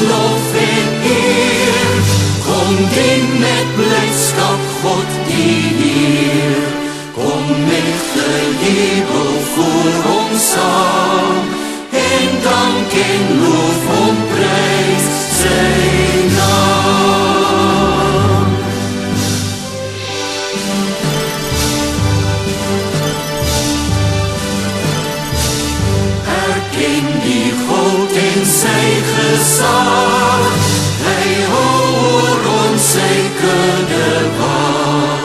lof en eer. Kom dien met blydskap God die Heer. Kom met gejubel voor hom saam, en dank en loof hom prys sy naam. Erken die God en sy gesag, hy hou oor ons sy kudde wag.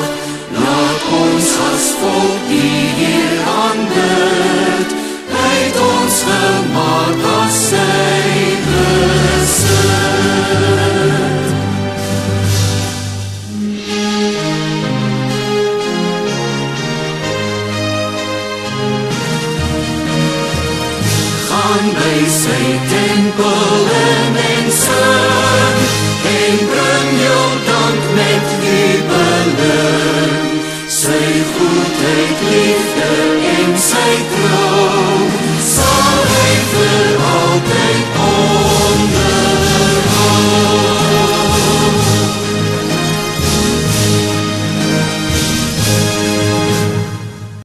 Laat ons as volk die Heer aanbid, hy het ons gemaak as sy besit. Gaan by sy tempel